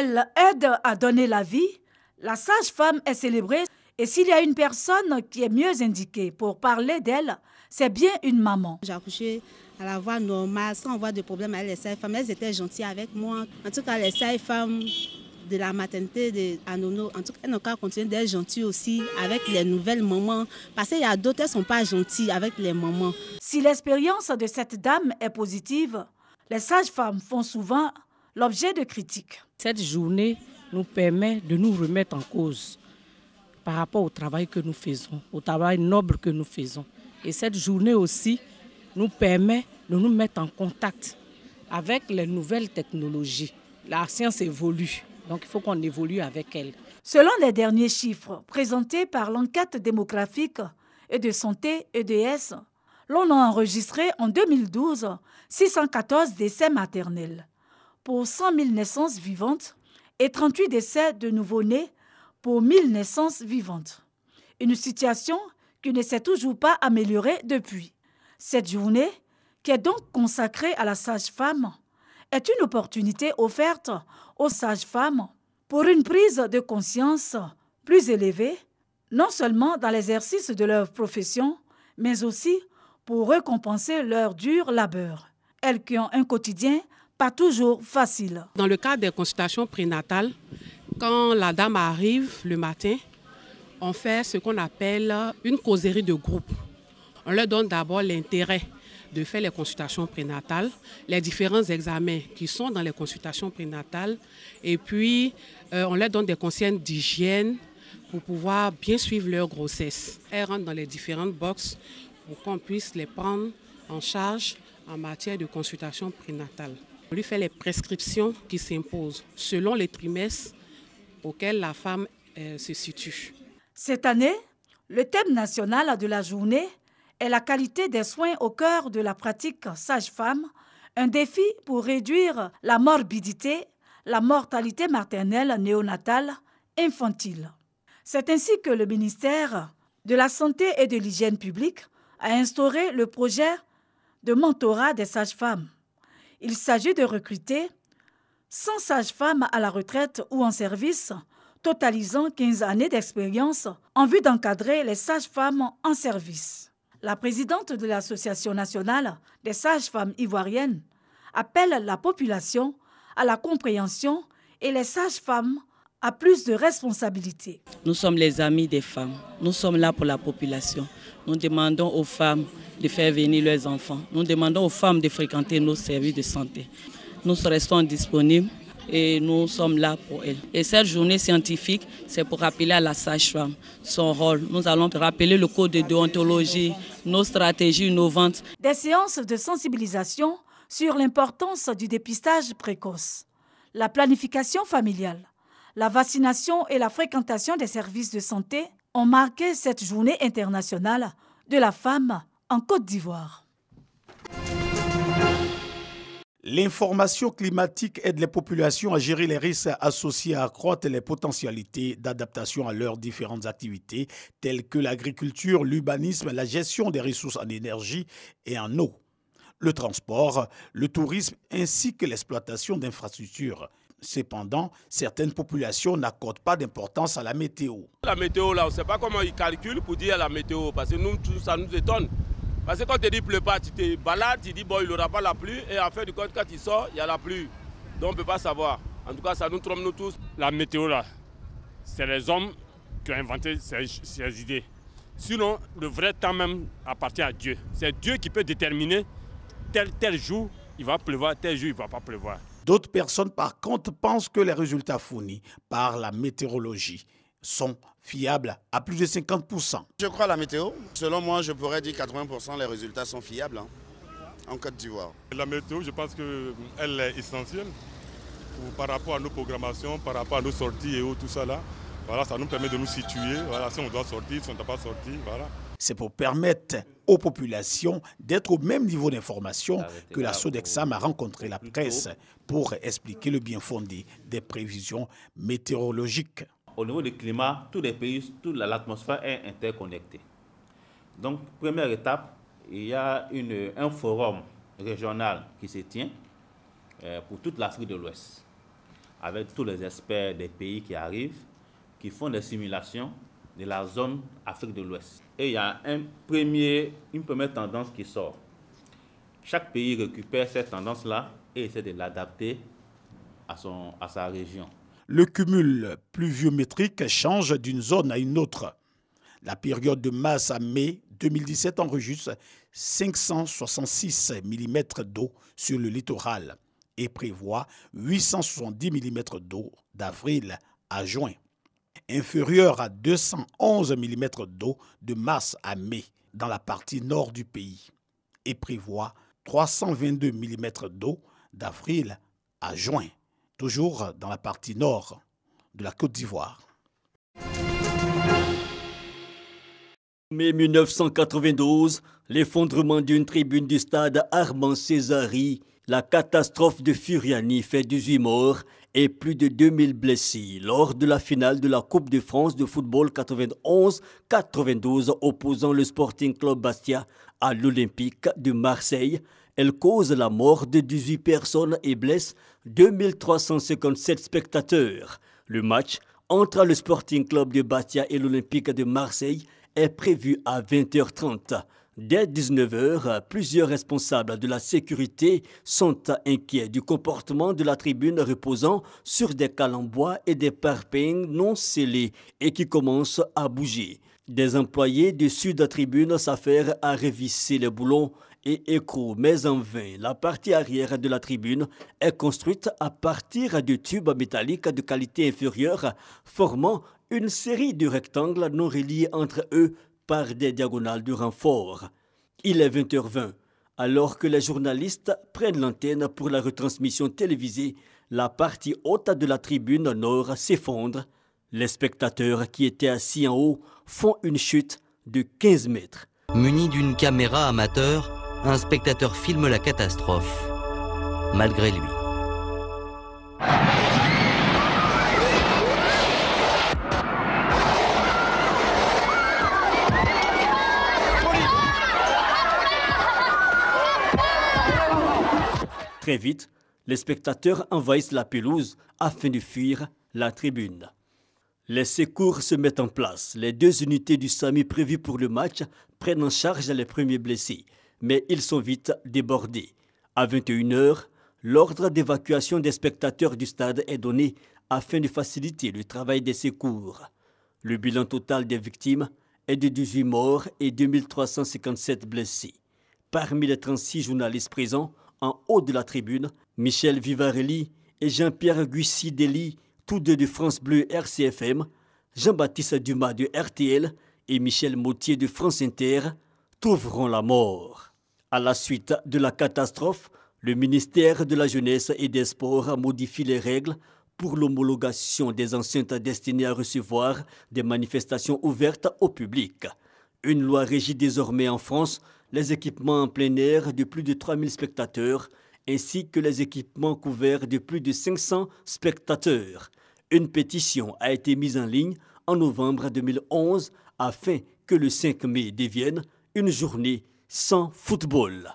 Elle aide à donner la vie. La sage-femme est célébrée et s'il y a une personne qui est mieux indiquée pour parler d'elle, c'est bien une maman. J'ai accouché à la voie normale, sans avoir de problème avec les sages-femmes. Elles étaient gentilles avec moi. En tout cas, les sages-femmes de la maternité à Nono, en tout cas, elles n'ont qu'à continuer d'être gentilles aussi avec les nouvelles mamans. Parce qu'il y a d'autres, elles ne sont pas gentilles avec les mamans. Si l'expérience de cette dame est positive, les sages-femmes font souvent l'objet de critiques. Cette journée nous permet de nous remettre en cause par rapport au travail que nous faisons, au travail noble que nous faisons. Et cette journée aussi nous permet de nous mettre en contact avec les nouvelles technologies. La science évolue, donc il faut qu'on évolue avec elle. Selon les derniers chiffres présentés par l'enquête démographique et de santé EDS, l'on a enregistré en 2012 614 décès maternels pour 100 000 naissances vivantes et 38 décès de nouveau-nés pour 1000 naissances vivantes. Une situation qui ne s'est toujours pas améliorée depuis. Cette journée, qui est donc consacrée à la sage-femme, est une opportunité offerte aux sages-femmes pour une prise de conscience plus élevée, non seulement dans l'exercice de leur profession, mais aussi pour récompenser leur dur labeur. Elles qui ont un quotidien pas toujours facile. Dans le cadre des consultations prénatales, quand la dame arrive le matin, on fait ce qu'on appelle une causerie de groupe. On leur donne d'abord l'intérêt de faire les consultations prénatales, les différents examens qui sont dans les consultations prénatales, et puis on leur donne des conseils d'hygiène pour pouvoir bien suivre leur grossesse. Elles rentrent dans les différentes boxes pour qu'on puisse les prendre en charge en matière de consultation prénatale. On lui fait les prescriptions qui s'imposent selon les trimestres auxquels la femme se situe. Cette année, le thème national de la journée est la qualité des soins au cœur de la pratique sage-femme, un défi pour réduire la morbidité, la mortalité maternelle, néonatale, infantile. C'est ainsi que le ministère de la Santé et de l'Hygiène publique a instauré le projet de mentorat des sages-femmes. Il s'agit de recruter 100 sages-femmes à la retraite ou en service, totalisant 15 années d'expérience en vue d'encadrer les sages-femmes en service. La présidente de l'Association nationale des sages-femmes ivoiriennes appelle la population à la compréhension et les sages-femmes à plus de responsabilités. Nous sommes les amis des femmes. Nous sommes là pour la population. Nous demandons aux femmes de faire venir leurs enfants. Nous demandons aux femmes de fréquenter nos services de santé. Nous restons disponibles et nous sommes là pour elles. Et cette journée scientifique, c'est pour rappeler à la sage-femme son rôle. Nous allons rappeler le code de déontologie, nos stratégies innovantes. Des séances de sensibilisation sur l'importance du dépistage précoce, la planification familiale, la vaccination et la fréquentation des services de santé ont marqué cette journée internationale de la femme en Côte d'Ivoire. L'information climatique aide les populations à gérer les risques associés à accroître les potentialités d'adaptation à leurs différentes activités, telles que l'agriculture, l'urbanisme, la gestion des ressources en énergie et en eau, le transport, le tourisme ainsi que l'exploitation d'infrastructures. Cependant, certaines populations n'accordent pas d'importance à la météo. La météo, là, on ne sait pas comment ils calculent pour dire la météo, parce que nous, ça nous étonne. Parce que quand tu te dis qu'il ne pleut pas, tu te balades, tu dis bon, il n'y aura pas la pluie, et en fait, du compte, quand il sort, il y a la pluie. Donc on ne peut pas savoir. En tout cas, ça nous trompe nous tous. La météo, là, c'est les hommes qui ont inventé ces idées. Sinon, le vrai temps même appartient à Dieu. C'est Dieu qui peut déterminer tel jour, il va pleuvoir, tel jour, il ne va pas pleuvoir. D'autres personnes, par contre, pensent que les résultats fournis par la météorologie sont fiables à plus de 50%. Je crois à la météo. Selon moi, je pourrais dire 80% les résultats sont fiables en Côte d'Ivoire. La météo, je pense qu'elle est essentielle par rapport à nos programmations, par rapport à nos sorties et tout ça là. Voilà, ça nous permet de nous situer. Voilà, si on doit sortir, si on ne doit pas sortir, voilà. C'est pour permettre aux populations d'être au même niveau d'information que la Sodexam a rencontré la presse pour expliquer le bien fondé des prévisions météorologiques. Au niveau du climat, tous les pays, toute l'atmosphère est interconnectée. Donc, première étape, il y a un forum régional qui se tient pour toute l'Afrique de l'Ouest. avec tous les experts des pays qui arrivent, qui font des simulations de la zone Afrique de l'Ouest. Et il y a une première tendance qui sort. Chaque pays récupère cette tendance-là et essaie de l'adapter à sa région. Le cumul pluviométrique change d'une zone à une autre. La période de mars à mai 2017 enregistre 566 mm d'eau sur le littoral et prévoit 870 mm d'eau d'avril à juin, inférieur à 211 mm d'eau de mars à mai dans la partie nord du pays et prévoit 322 mm d'eau d'avril à juin, toujours dans la partie nord de la Côte d'Ivoire. Mai 1992, l'effondrement d'une tribune du stade Armand Césari, la catastrophe de Furiani fait 18 morts et plus de 2000 blessés lors de la finale de la Coupe de France de football 91-92 opposant le Sporting Club Bastia à l'Olympique de Marseille. Elle cause la mort de 18 personnes et blesse 2357 spectateurs. Le match entre le Sporting Club de Bastia et l'Olympique de Marseille est prévu à 20h30. Dès 19h, plusieurs responsables de la sécurité sont inquiets du comportement de la tribune reposant sur des cales en bois et des parpaings non scellés et qui commencent à bouger. Des employés de Sud Tribune s'affairent à revisser les boulons et écrous, mais en vain. La partie arrière de la tribune est construite à partir de tubes métalliques de qualité inférieure, formant une série de rectangles non reliés entre eux par des diagonales de renfort. Il est 20h20. Alors que les journalistes prennent l'antenne pour la retransmission télévisée, la partie haute de la tribune nord s'effondre. Les spectateurs qui étaient assis en haut font une chute de 15 mètres. Muni d'une caméra amateur, un spectateur filme la catastrophe, malgré lui. Très vite, les spectateurs envahissent la pelouse afin de fuir la tribune. Les secours se mettent en place. Les 2 unités du SAMU prévues pour le match prennent en charge les premiers blessés, mais ils sont vite débordés. À 21h, l'ordre d'évacuation des spectateurs du stade est donné afin de faciliter le travail des secours. Le bilan total des victimes est de 18 morts et 2357 blessés. Parmi les 36 journalistes présents, en haut de la tribune, Michel Vivarelli et Jean-Pierre Guissi-Dely, tous deux de France Bleu RCFM, Jean-Baptiste Dumas de RTL et Michel Mottier de France Inter, trouveront la mort. À la suite de la catastrophe, le ministère de la Jeunesse et des Sports a modifié les règles pour l'homologation des enceintes destinées à recevoir des manifestations ouvertes au public. Une loi régit désormais en France les équipements en plein air de plus de 3000 spectateurs ainsi que les équipements couverts de plus de 500 spectateurs. Une pétition a été mise en ligne en novembre 2011 afin que le 5 mai devienne une journée sans football.